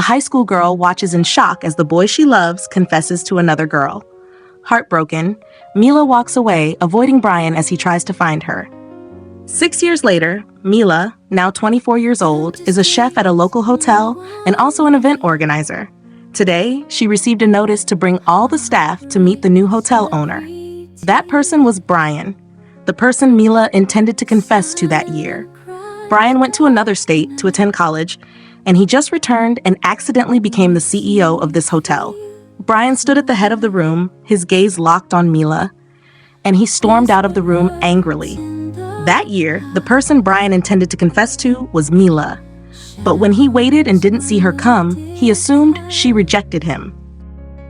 high school girl watches in shock as the boy she loves confesses to another girl. Heartbroken, Mila walks away, avoiding Brian as he tries to find her. 6 years later, Mila, now 24 years old, is a chef at a local hotel and also an event organizer. Today, she received a notice to bring all the staff to meet the new hotel owner. That person was Brian, the person Mila intended to confess to that year. Brian went to another state to attend college, and he just returned and accidentally became the CEO of this hotel. Brian stood at the head of the room, his gaze locked on Mila, and he stormed out of the room angrily. That year, the person Brian intended to confess to was Mila. But when he waited and didn't see her come, he assumed she rejected him.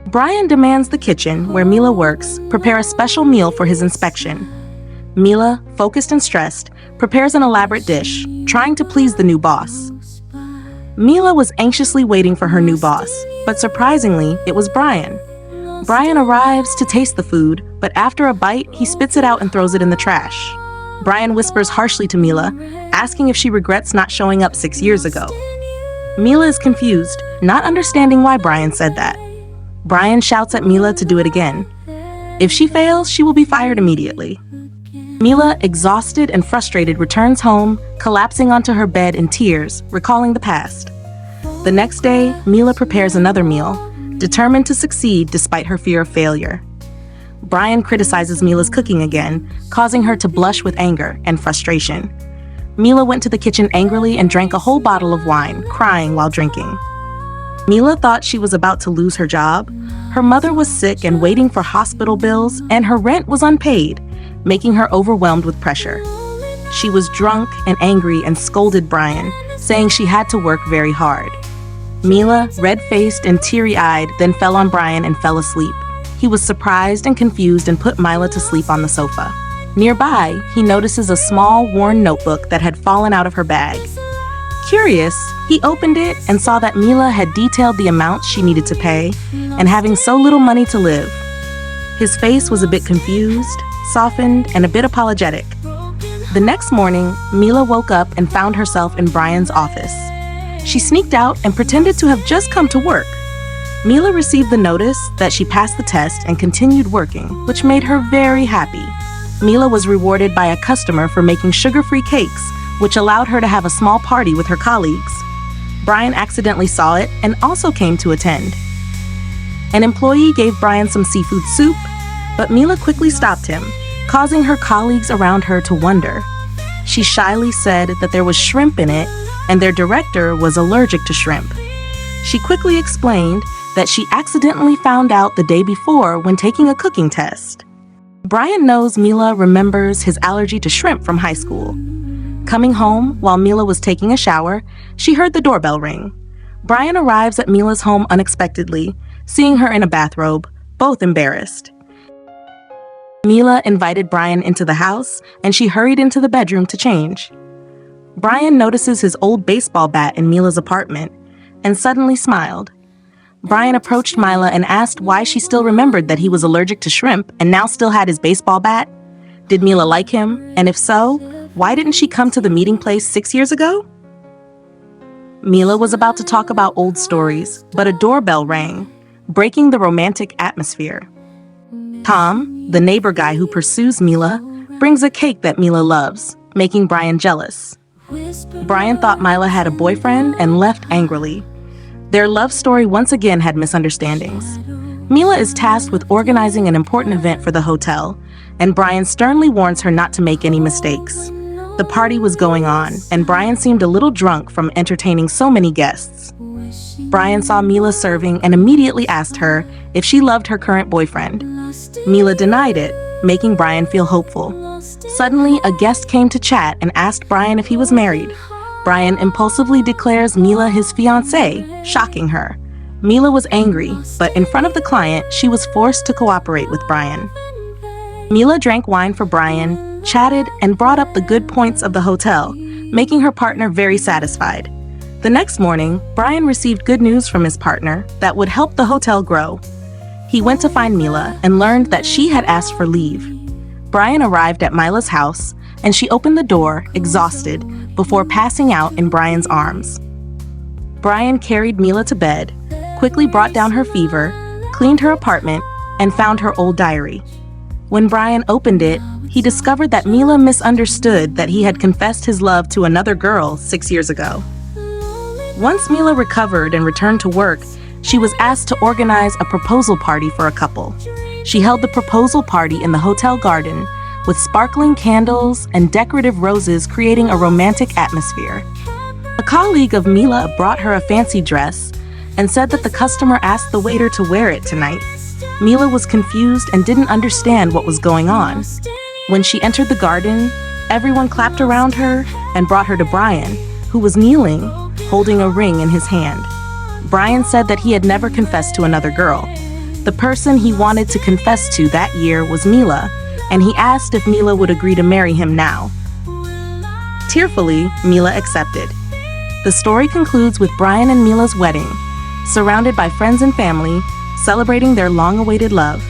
Brian demands the kitchen, where Mila works, prepare a special meal for his inspection. Mila, focused and stressed, prepares an elaborate dish, trying to please the new boss. Mila was anxiously waiting for her new boss, but surprisingly, it was Brian. Brian arrives to taste the food, but after a bite, he spits it out and throws it in the trash. Brian whispers harshly to Mila, asking if she regrets not showing up 6 years ago. Mila is confused, not understanding why Brian said that. Brian shouts at Mila to do it again. If she fails, she will be fired immediately. Mila, exhausted and frustrated, returns home, collapsing onto her bed in tears, recalling the past. The next day, Mila prepares another meal, determined to succeed despite her fear of failure. Brian criticizes Mila's cooking again, causing her to blush with anger and frustration. Mila went to the kitchen angrily and drank a whole bottle of wine, crying while drinking. Mila thought she was about to lose her job. Her mother was sick and waiting for hospital bills, and her rent was unpaid, making her overwhelmed with pressure. She was drunk and angry and scolded Brian, saying she had to work very hard. Mila, red-faced and teary-eyed, then fell on Brian and fell asleep. He was surprised and confused and put Mila to sleep on the sofa. Nearby, he notices a small, worn notebook that had fallen out of her bag. Curious, he opened it and saw that Mila had detailed the amounts she needed to pay, and having so little money to live. His face was a bit confused, softened, and a bit apologetic. The next morning, Mila woke up and found herself in Brian's office. She sneaked out and pretended to have just come to work. Mila received the notice that she passed the test and continued working, which made her very happy. Mila was rewarded by a customer for making sugar-free cakes, which allowed her to have a small party with her colleagues. Brian accidentally saw it and also came to attend. An employee gave Brian some seafood soup, but Mila quickly stopped him, causing her colleagues around her to wonder. She shyly said that there was shrimp in it, and their director was allergic to shrimp. She quickly explained that she accidentally found out the day before when taking a cooking test. Brian knows Mila remembers his allergy to shrimp from high school. Coming home, while Mila was taking a shower, she heard the doorbell ring. Brian arrives at Mila's home unexpectedly, seeing her in a bathrobe, both embarrassed. Mila invited Brian into the house, and she hurried into the bedroom to change. Brian notices his old baseball bat in Mila's apartment, and suddenly smiled. Brian approached Mila and asked why she still remembered that he was allergic to shrimp and now still had his baseball bat. Did Mila like him? And if so, why didn't she come to the meeting place 6 years ago? Mila was about to talk about old stories, but a doorbell rang, breaking the romantic atmosphere. Tom, the neighbor guy who pursues Mila, brings a cake that Mila loves, making Brian jealous. Brian thought Mila had a boyfriend and left angrily. Their love story once again had misunderstandings. Mila is tasked with organizing an important event for the hotel, and Brian sternly warns her not to make any mistakes. The party was going on, and Brian seemed a little drunk from entertaining so many guests. Brian saw Mila serving and immediately asked her if she loved her current boyfriend. Mila denied it, making Brian feel hopeful. Suddenly, a guest came to chat and asked Brian if he was married. Brian impulsively declares Mila his fiancée, shocking her. Mila was angry, but in front of the client, she was forced to cooperate with Brian. Mila drank wine for Brian, chatted, and brought up the good points of the hotel, making her partner very satisfied. The next morning, Brian received good news from his partner that would help the hotel grow. He went to find Mila and learned that she had asked for leave. Brian arrived at Mila's house, and she opened the door, exhausted, before passing out in Brian's arms. Brian carried Mila to bed, quickly brought down her fever, cleaned her apartment, and found her old diary. When Brian opened it, he discovered that Mila misunderstood that he had confessed his love to another girl 6 years ago. Once Mila recovered and returned to work, she was asked to organize a proposal party for a couple. She held the proposal party in the hotel garden, with sparkling candles and decorative roses creating a romantic atmosphere. A colleague of Mila brought her a fancy dress and said that the customer asked the waiter to wear it tonight. Mila was confused and didn't understand what was going on. When she entered the garden, everyone clapped around her and brought her to Brian, who was kneeling, holding a ring in his hand. Brian said that he had never confessed to another girl. The person he wanted to confess to that year was Mila, and he asked if Mila would agree to marry him now. Tearfully, Mila accepted. The story concludes with Brian and Mila's wedding, surrounded by friends and family, celebrating their long-awaited love.